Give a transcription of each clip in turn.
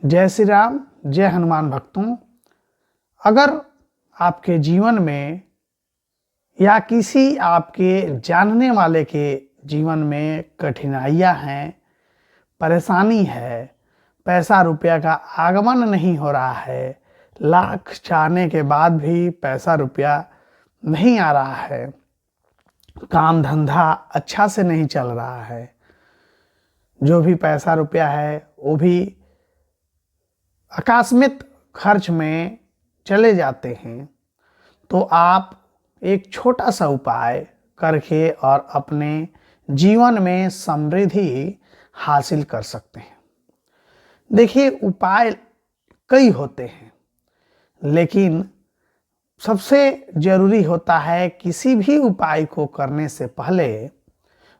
जय श्री राम, जय हनुमान भक्तों। अगर आपके जीवन में या किसी आपके जानने वाले के जीवन में कठिनाइयाँ हैं, परेशानी है, पैसा रुपया का आगमन नहीं हो रहा है, लाख चाहने के बाद भी पैसा रुपया नहीं आ रहा है, काम धंधा अच्छा से नहीं चल रहा है, जो भी पैसा रुपया है वो भी आकस्मिक खर्च में चले जाते हैं, तो आप एक छोटा सा उपाय करके और अपने जीवन में समृद्धि हासिल कर सकते हैं। देखिए, उपाय कई होते हैं, लेकिन सबसे ज़रूरी होता है किसी भी उपाय को करने से पहले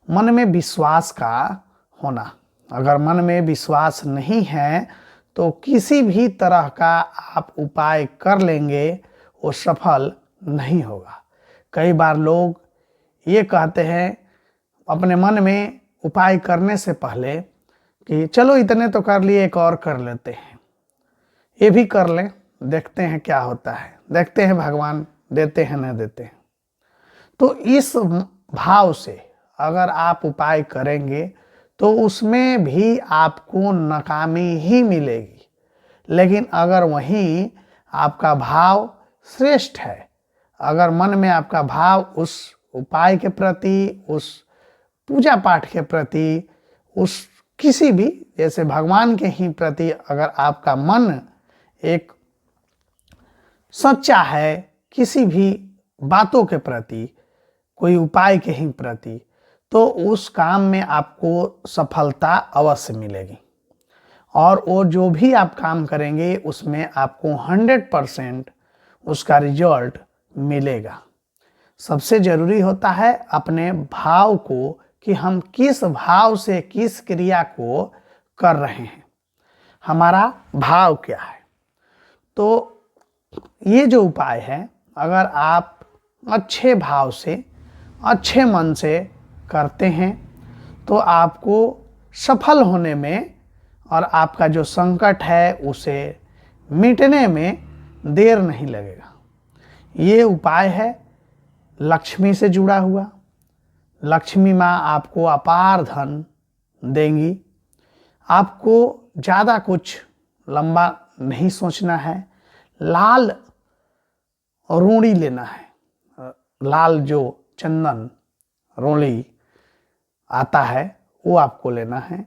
मन में विश्वास का होना। अगर मन में विश्वास नहीं है तो किसी भी तरह का आप उपाय कर लेंगे वो सफल नहीं होगा। कई बार लोग ये कहते हैं अपने मन में उपाय करने से पहले कि चलो इतने तो कर लिए, एक और कर लेते हैं, ये भी कर लें, देखते हैं क्या होता है, देखते हैं भगवान देते हैं न देते हैं। तो इस भाव से अगर आप उपाय करेंगे तो उसमें भी आपको नाकामी ही मिलेगी। लेकिन अगर वहीं आपका भाव श्रेष्ठ है, अगर मन में आपका भाव उस उपाय के प्रति, उस पूजा पाठ के प्रति, उस किसी भी जैसे भगवान के ही प्रति अगर आपका मन एक सच्चा है, किसी भी बातों के प्रति, कोई उपाय के ही प्रति, तो उस काम में आपको सफलता अवश्य मिलेगी। और वो जो भी आप काम करेंगे उसमें आपको 100% उसका रिजल्ट मिलेगा। सबसे ज़रूरी होता है अपने भाव को, कि हम किस भाव से किस क्रिया को कर रहे हैं, हमारा भाव क्या है। तो ये जो उपाय है, अगर आप अच्छे भाव से, अच्छे मन से करते हैं तो आपको सफल होने में और आपका जो संकट है उसे मिटने में देर नहीं लगेगा। ये उपाय है लक्ष्मी से जुड़ा हुआ। लक्ष्मी माँ आपको अपार धन देंगी। आपको ज़्यादा कुछ लंबा नहीं सोचना है। लाल रोड़ी लेना है, लाल जो चंदन रोड़ी आता है वो आपको लेना है,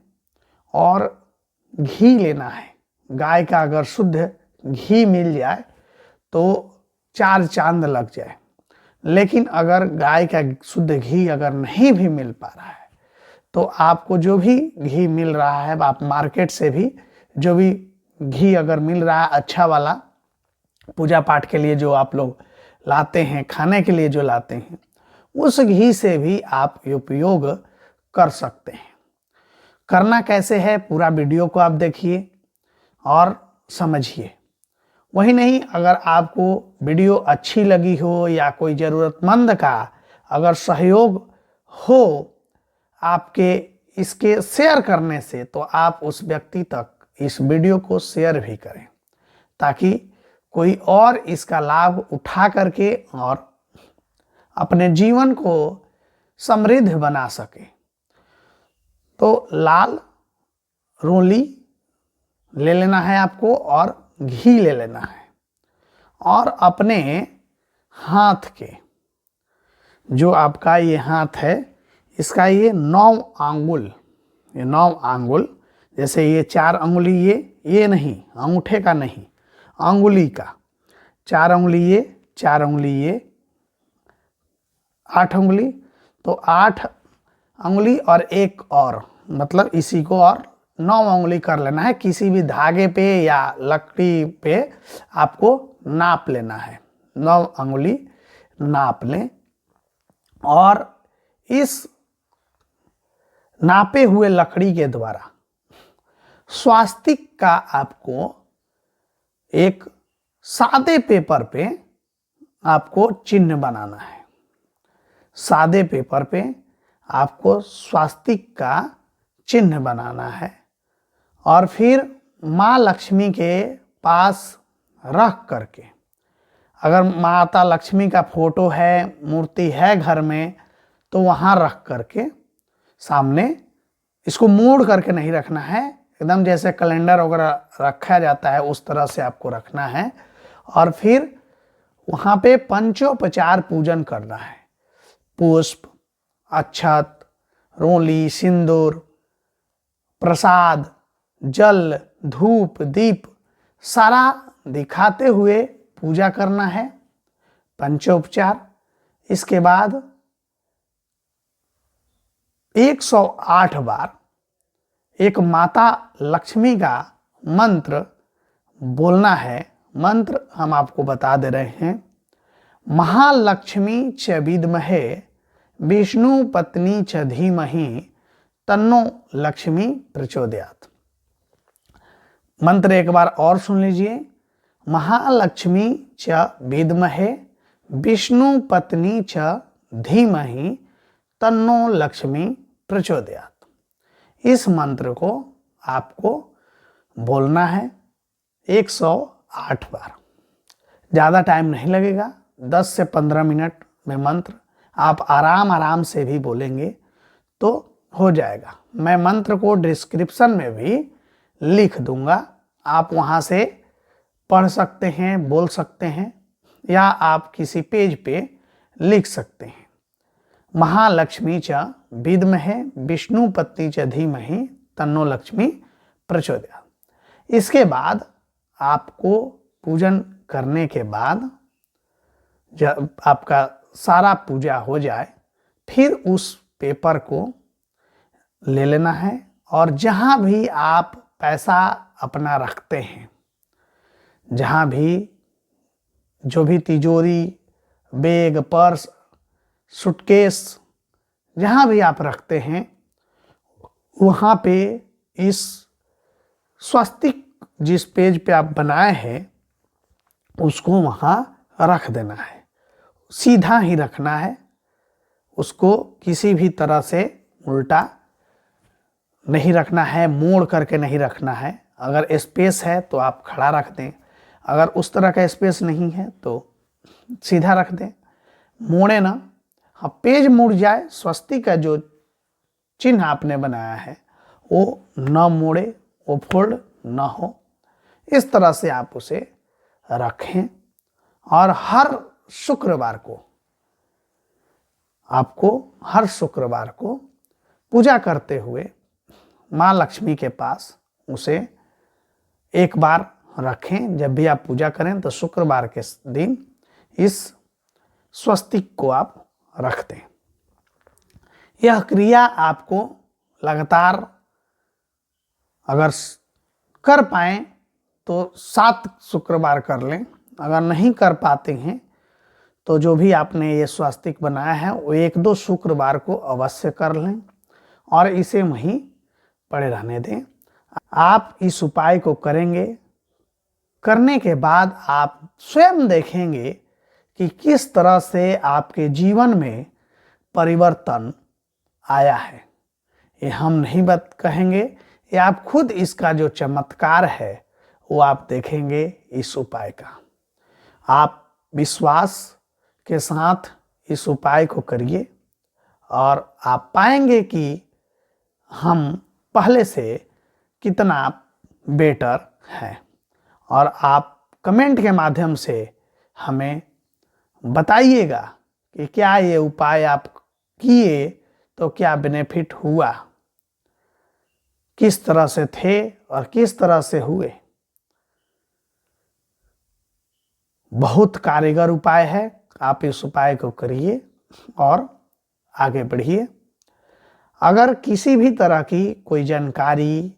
और घी लेना है। गाय का अगर शुद्ध घी मिल जाए तो 4 चांद लग जाए। लेकिन अगर गाय का शुद्ध घी अगर नहीं भी मिल पा रहा है तो आपको जो भी घी मिल रहा है, आप मार्केट से भी जो भी घी अगर मिल रहा है अच्छा वाला, पूजा पाठ के लिए जो आप लोग लाते हैं, खाने के लिए जो लाते हैं, उस घी से भी आप उपयोग कर सकते हैं। करना कैसे है, पूरा वीडियो को आप देखिए और समझिए। वही नहीं, अगर आपको वीडियो अच्छी लगी हो या कोई ज़रूरतमंद का अगर सहयोग हो आपके इसके शेयर करने से, तो आप उस व्यक्ति तक इस वीडियो को शेयर भी करें, ताकि कोई और इसका लाभ उठा करके और अपने जीवन को समृद्ध बना सके। तो लाल रोली ले लेना है आपको और घी ले लेना है, और अपने हाथ के जो आपका ये हाथ है, इसका ये 9 आंगुल, ये 9 आंगुल, जैसे ये 4 अंगुली, ये नहीं, अंगूठे का नहीं, अंगुली का 4 अंगुली ये, 4 अंगुली ये, 8 अंगुली, तो 8 अंगुली और एक और, मतलब इसी को और 9 अंगुली कर लेना है। किसी भी धागे पे या लकड़ी पे आपको नाप लेना है, 9 अंगुली नाप लें, और इस नापे हुए लकड़ी के द्वारा स्वास्तिक का आपको एक सादे पेपर पे आपको चिन्ह बनाना है। सादे पेपर पे आपको स्वास्तिक का चिन्ह बनाना है, और फिर माँ लक्ष्मी के पास रख करके, अगर माता लक्ष्मी का फोटो है, मूर्ति है घर में, तो वहाँ रख करके सामने, इसको मोड़ करके नहीं रखना है, एकदम जैसे कैलेंडर वगैरह रखा जाता है उस तरह से आपको रखना है। और फिर वहाँ पे पंचोपचार पूजन करना है। पुष्प, अक्षत, रोली, सिंदूर, प्रसाद, जल, धूप, दीप सारा दिखाते हुए पूजा करना है, पंचोपचार। इसके बाद 108 बार एक माता लक्ष्मी का मंत्र बोलना है। मंत्र हम आपको बता दे रहे हैं। महालक्ष्मी च विद्महे विष्णु पत्नी च धीमहि तन्नो लक्ष्मी प्रचोदयात्। मंत्र एक बार और सुन लीजिए। महालक्ष्मी च विद्महे विष्णु पत्नी च धीमहि तन्नो लक्ष्मी प्रचोदयात्। इस मंत्र को आपको बोलना है 108 बार। ज़्यादा टाइम नहीं लगेगा, 10 से 15 मिनट में मंत्र आप आराम से भी बोलेंगे तो हो जाएगा। मैं मंत्र को डिस्क्रिप्शन में भी लिख दूंगा, आप वहाँ से पढ़ सकते हैं, बोल सकते हैं, या आप किसी पेज पे लिख सकते हैं। महालक्ष्मी च विद्महे विष्णु पत्नी च धीमहि तन्नो लक्ष्मी प्रचोदयात्। इसके बाद आपको पूजन करने के बाद जब आपका सारा पूजा हो जाए, फिर उस पेपर को ले लेना है और जहाँ भी आप पैसा अपना रखते हैं, जहाँ भी जो भी तिजोरी, बैग, पर्स, सूटकेस जहाँ भी आप रखते हैं, वहाँ पे इस स्वस्तिक जिस पेज पे आप बनाए हैं उसको वहाँ रख देना है। सीधा ही रखना है, उसको किसी भी तरह से उल्टा नहीं रखना है, मोड़ करके नहीं रखना है। अगर स्पेस है तो आप खड़ा रख दें, अगर उस तरह का स्पेस नहीं है तो सीधा रख दें, मोड़े ना। हाँ, पेज मुड़ जाए, स्वस्तिक का जो चिन्ह आपने बनाया है वो न मोड़े, वो फोल्ड न हो, इस तरह से आप उसे रखें। और हर शुक्रवार को आपको, हर शुक्रवार को पूजा करते हुए माँ लक्ष्मी के पास उसे एक बार रखें। जब भी आप पूजा करें तो शुक्रवार के दिन इस स्वस्तिक को आप रख दें। यह क्रिया आपको लगातार अगर कर पाएं तो 7 शुक्रवार कर लें। अगर नहीं कर पाते हैं तो जो भी आपने ये स्वस्तिक बनाया है वो 1-2 शुक्रवार को अवश्य कर लें और इसे वहीं पड़े रहने दें। आप इस उपाय को करेंगे, करने के बाद आप स्वयं देखेंगे कि किस तरह से आपके जीवन में परिवर्तन आया है। ये हम नहीं कहेंगे, ये आप खुद इसका जो चमत्कार है वो आप देखेंगे इस उपाय का। आप विश्वास के साथ इस उपाय को करिए और आप पाएंगे कि हम पहले से कितना बेटर है। और आप कमेंट के माध्यम से हमें बताइएगा कि क्या ये उपाय आप किए तो क्या बेनिफिट हुआ, किस तरह से थे और किस तरह से हुए। बहुत कारगर उपाय है, आप इस उपाय को करिए और आगे बढ़िए। अगर किसी भी तरह की कोई जानकारी,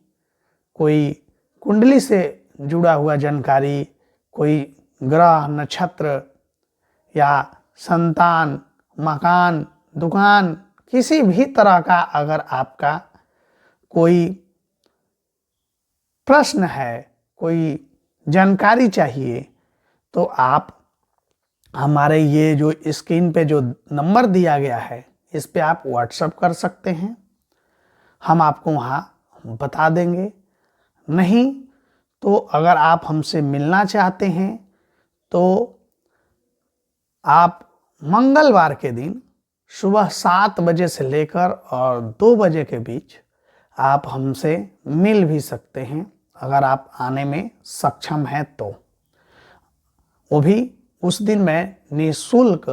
कोई कुंडली से जुड़ा हुआ जानकारी, कोई ग्रह, नक्षत्र या संतान, मकान, दुकान, किसी भी तरह का अगर आपका कोई प्रश्न है, कोई जानकारी चाहिए, तो आप हमारे ये जो स्क्रीन पे जो नंबर दिया गया है इस पे आप व्हाट्सएप कर सकते हैं, हम आपको वहाँ बता देंगे। नहीं तो अगर आप हमसे मिलना चाहते हैं तो आप मंगलवार के दिन सुबह 7 बजे से लेकर और 2 बजे के बीच आप हमसे मिल भी सकते हैं, अगर आप आने में सक्षम हैं तो। वो भी उस दिन मैं निःशुल्क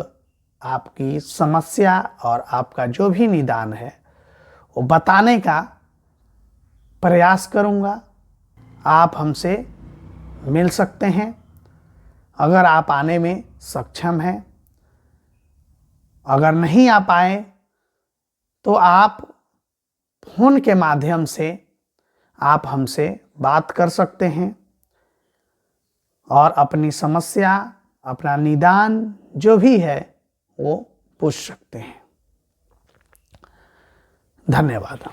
आपकी समस्या और आपका जो भी निदान है वो बताने का प्रयास करूँगा। आप हमसे मिल सकते हैं अगर आप आने में सक्षम हैं। अगर नहीं आ पाए तो आप फोन के माध्यम से आप हमसे बात कर सकते हैं और अपनी समस्या, अपना निदान जो भी है वो पूछ सकते हैं। धन्यवाद।